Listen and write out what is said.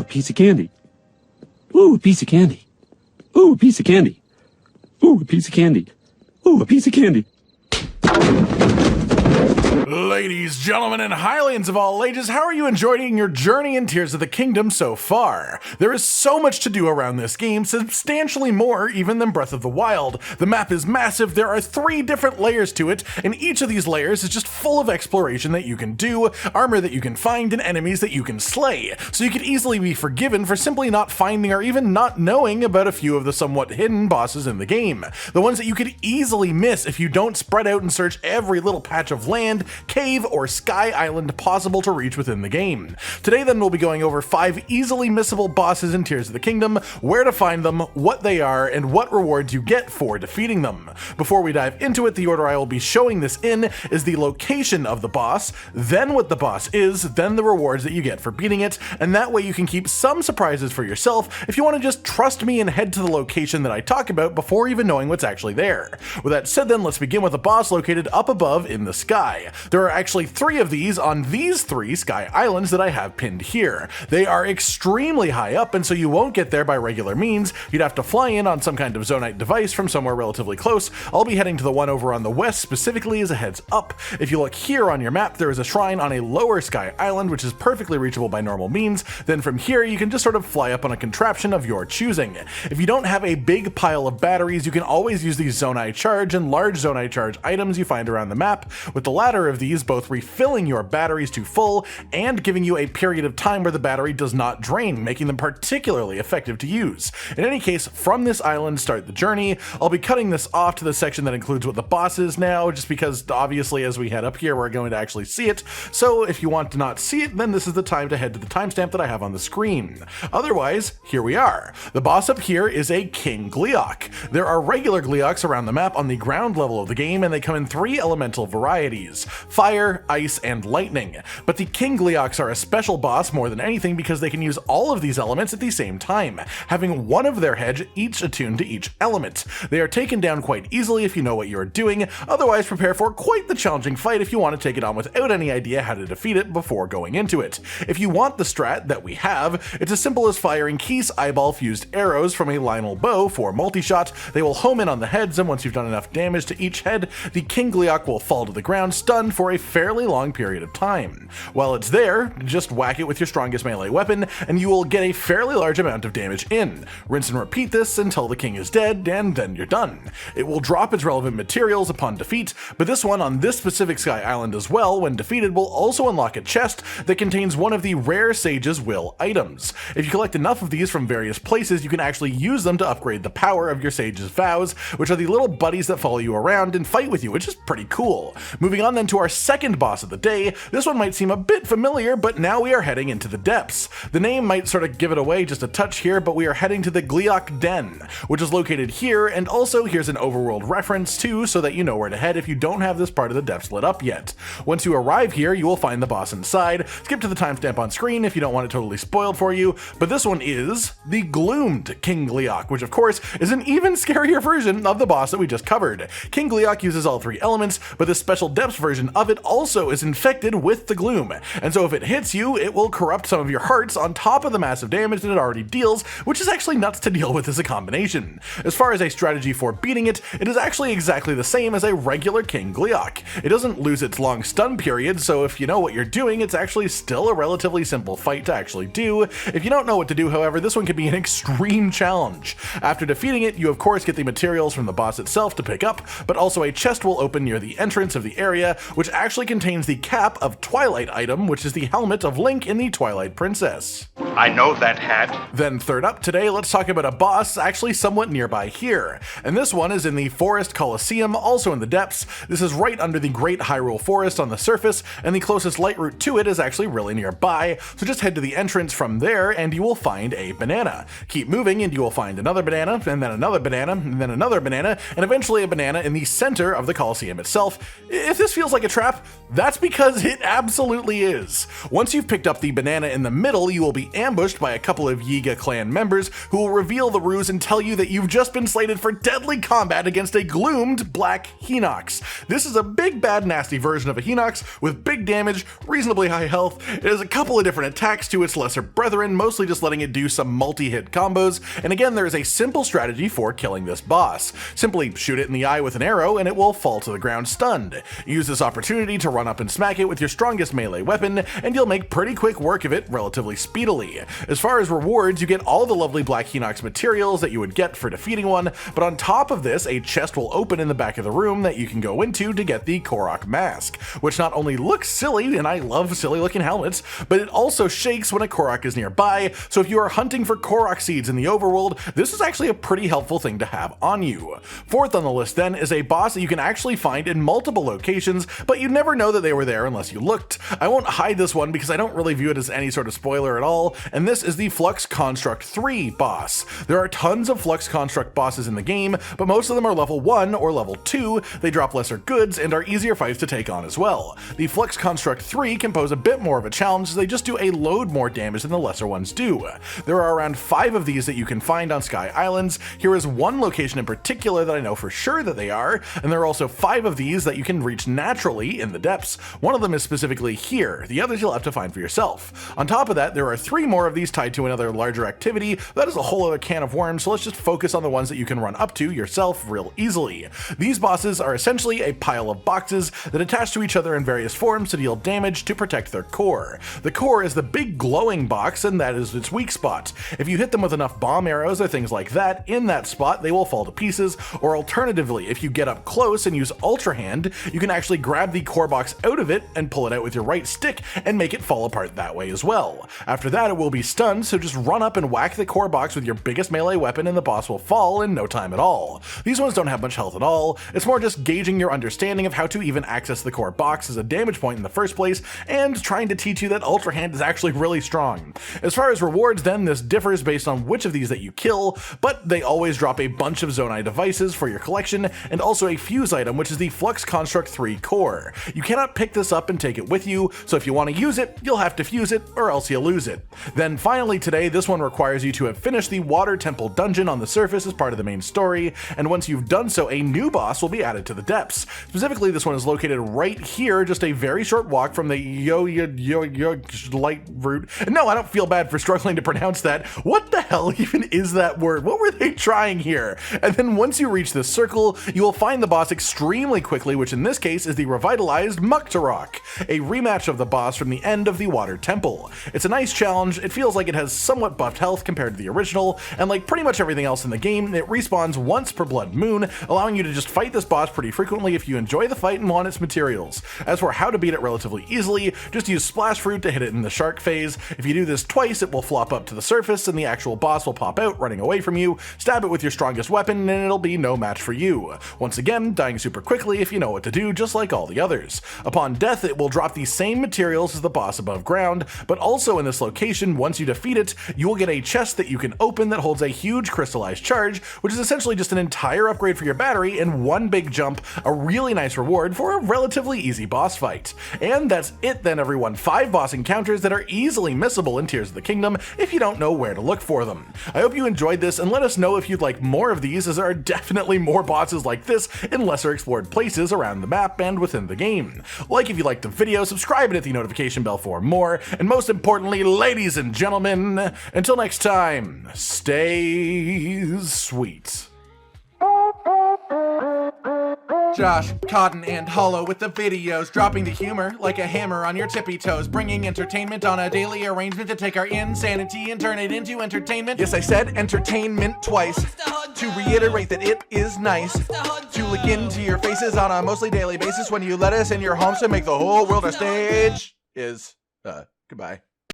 piece of candy. Ooh, a piece of candy. Ooh, a piece of candy. Ooh, a piece of candy. Ooh, a piece of candy. Ladies, gentlemen, and Hylians of all ages, how are you enjoying your journey in Tears of the Kingdom so far? There is so much to do around this game, substantially more even than Breath of the Wild. The map is massive, there are 3 different layers to it, and each of these layers is just full of exploration that you can do, armor that you can find, and enemies that you can slay. So you could easily be forgiven for simply not finding or even not knowing about a few of the somewhat hidden bosses in the game. The ones that you could easily miss if you don't spread out and search every little patch of land, cave, or sky island possible to reach within the game. Today then we'll be going over 5 easily missable bosses in Tears of the Kingdom, where to find them, what they are, and what rewards you get for defeating them. Before we dive into it, the order I will be showing this in is the location of the boss, then what the boss is, then the rewards that you get for beating it, and that way you can keep some surprises for yourself if you want to just trust me and head to the location that I talk about before even knowing what's actually there. With that said then, let's begin with a boss located up above in the sky. There are actually 3 of these on these 3 sky islands that I have pinned here. They are extremely high up, and so you won't get there by regular means. You'd have to fly in on some kind of zonite device from somewhere relatively close. I'll be heading to the one over on the west specifically as a heads up. If you look here on your map, there is a shrine on a lower sky island which is perfectly reachable by normal means. Then from here you can just sort of fly up on a contraption of your choosing. If you don't have a big pile of batteries, you can always use these zonite charge and large zonite charge items you find around the map, with the latter of these both refilling your batteries to full and giving you a period of time where the battery does not drain, making them particularly effective to use. In any case, from this island start the journey. I'll be cutting this off to the section that includes what the boss is now, just because obviously as we head up here we're going to actually see it, so if you want to not see it, then this is the time to head to the timestamp that I have on the screen. Otherwise, here we are. The boss up here is a King Gleeok. There are regular Gleeoks around the map on the ground level of the game, and they come in 3 elemental varieties: fire, ice, and lightning. But the King Gleeoks are a special boss more than anything because they can use all of these elements at the same time, having one of their heads each attuned to each element. They are taken down quite easily if you know what you are doing, otherwise prepare for quite the challenging fight if you want to take it on without any idea how to defeat it before going into it. If you want the strat that we have, it's as simple as firing Keese eyeball fused arrows from a Lionel bow for multi-shot. They will home in on the heads, and once you've done enough damage to each head, the King Gleeok will fall to the ground stunned for a fairly long period of time. While it's there, just whack it with your strongest melee weapon and you will get a fairly large amount of damage in. Rinse and repeat this until the king is dead, and then you're done. It will drop its relevant materials upon defeat, but this one on this specific sky island as well, when defeated, will also unlock a chest that contains one of the rare Sage's Will items. If you collect enough of these from various places, you can actually use them to upgrade the power of your Sage's Vows, which are the little buddies that follow you around and fight with you, which is pretty cool. Moving on then to our second boss of the day. This one might seem a bit familiar, but now we are heading into the depths. The name might sort of give it away just a touch here, but we are heading to the Gleeok Den, which is located here, and also here's an overworld reference too, so that you know where to head if you don't have this part of the depths lit up yet. Once you arrive here, you will find the boss inside. Skip to the timestamp on screen if you don't want it totally spoiled for you, but this one is the Gloomed King Gleeok, which of course is an even scarier version of the boss that we just covered. King Gleeok uses all 3 elements, but this special depths version of it also is infected with the Gloom, and so if it hits you, it will corrupt some of your hearts on top of the massive damage that it already deals, which is actually nuts to deal with as a combination. As far as a strategy for beating it, it is actually exactly the same as a regular King Gleeok. It doesn't lose its long stun period, so if you know what you're doing, it's actually still a relatively simple fight to actually do. If you don't know what to do, however, this one can be an extreme challenge. After defeating it, you of course get the materials from the boss itself to pick up, but also a chest will open near the entrance of the area, which actually contains the cap of Twilight item, which is the helmet of Link in the Twilight Princess. I know that hat. Then third up today, let's talk about a boss actually somewhat nearby here. And this one is in the Forest Colosseum, also in the depths. This is right under the Great Hyrule Forest on the surface, and the closest light route to it is actually really nearby. So just head to the entrance from there and you will find a banana. Keep moving and you will find another banana, and then another banana, and then another banana, and eventually a banana in the center of the Colosseum itself. If this feels like a trap, that's because it absolutely is. Once you've picked up the banana in the middle, you will be ambushed by a couple of Yiga clan members who will reveal the ruse and tell you that you've just been slated for deadly combat against a Gloomed black Hinox. This is a big bad nasty version of a Hinox with big damage, reasonably high health. It has a couple of different attacks to its lesser brethren, mostly just letting it do some multi-hit combos, and again there is a simple strategy for killing this boss. Simply shoot it in the eye with an arrow and it will fall to the ground stunned. Use this opportunity to run up and smack it with your strongest melee weapon, and you'll make pretty quick work of it relatively speedily. As far as rewards, you get all the lovely black Hinox materials that you would get for defeating one, but on top of this, a chest will open in the back of the room that you can go into to get the Korok Mask, which not only looks silly, and I love silly looking helmets, but it also shakes when a Korok is nearby, so if you are hunting for Korok seeds in the overworld, this is actually a pretty helpful thing to have on you. Fourth on the list then is a boss that you can actually find in multiple locations, but you never know that they were there unless you looked. I won't hide this one because I don't really view it as any sort of spoiler at all, and this is the Flux Construct 3 boss. There are tons of Flux Construct bosses in the game, but most of them are level 1 or level 2, they drop lesser goods and are easier fights to take on as well. The Flux Construct 3 can pose a bit more of a challenge as they just do a load more damage than the lesser ones do. There are around 5 of these that you can find on Sky Islands. Here is one location in particular that I know for sure that they are, and there are also 5 of these that you can reach naturally in the depths. One of them is specifically here, the others you'll have to find for yourself. On top of that, there are 3 more of these tied to another larger activity. That is a whole other can of worms, so let's just focus on the ones that you can run up to yourself real easily. These bosses are essentially a pile of boxes that attach to each other in various forms to deal damage to protect their core. The core is the big glowing box, and that is its weak spot. If you hit them with enough bomb arrows or things like that in that spot, they will fall to pieces, or alternatively, if you get up close and use Ultra Hand, you can actually grab the core box out of it and pull it out with your right stick and make it fall apart that way as well. After that, it will be stunned, so just run up and whack the core box with your biggest melee weapon and the boss will fall in no time at all. These ones don't have much health at all. It's more just gauging your understanding of how to even access the core box as a damage point in the first place, and trying to teach you that Ultra Hand is actually really strong. As far as rewards then, this differs based on which of these that you kill, but they always drop a bunch of Zonai devices for your collection, and also a fuse item, which is the Flux Construct 3 core. You cannot pick this up and take it with you, so if you want to use it, you'll have to fuse it, or else you'll lose it. Then finally today, this one requires you to have finished the Water Temple dungeon on the surface as part of the main story, and once you've done so, a new boss will be added to the depths. Specifically, this one is located right here, just a very short walk from the light route. No, I don't feel bad for struggling to pronounce that. What the hell even is that word? What were they trying here? And then once you reach this circle, you will find the boss extremely quickly, which in this case is the Revitalized Muktarak, a rematch of the boss from the end of the Water Temple. It's a nice challenge, it feels like it has somewhat buffed health compared to the original, and like pretty much everything else in the game, it respawns once per blood moon, allowing you to just fight this boss pretty frequently if you enjoy the fight and want its materials. As for how to beat it relatively easily, just use Splash Fruit to hit it in the shark phase. If you do this twice, it will flop up to the surface and the actual boss will pop out running away from you. Stab it with your strongest weapon and it'll be no match for you. Once again, dying super quickly if you know what to do, just like all the others. Upon death, it will drop the same materials as the boss above ground, but also in this location, once you defeat it, you will get a chest that you can open that holds a huge crystallized charge, which is essentially just an entire upgrade for your battery in one big jump, a really nice reward for a relatively easy boss fight. And that's it then everyone, 5 boss encounters that are easily missable in Tears of the Kingdom if you don't know where to look for them. I hope you enjoyed this and let us know if you'd like more of these, as there are definitely more bosses like this in lesser explored places around the map and within the game. Like if you liked the video, subscribe and hit the notification bell for more, and most importantly, ladies and gentlemen, until next time, stay sweet. Josh, Cotton, and Hollow with the videos, dropping the humor like a hammer on your tippy toes, bringing entertainment on a daily arrangement to take our insanity and turn it into entertainment. Yes, I said entertainment twice, to reiterate that it is nice to look into your faces on a mostly daily basis when you let us in your homes to make the whole world a stage. Goodbye.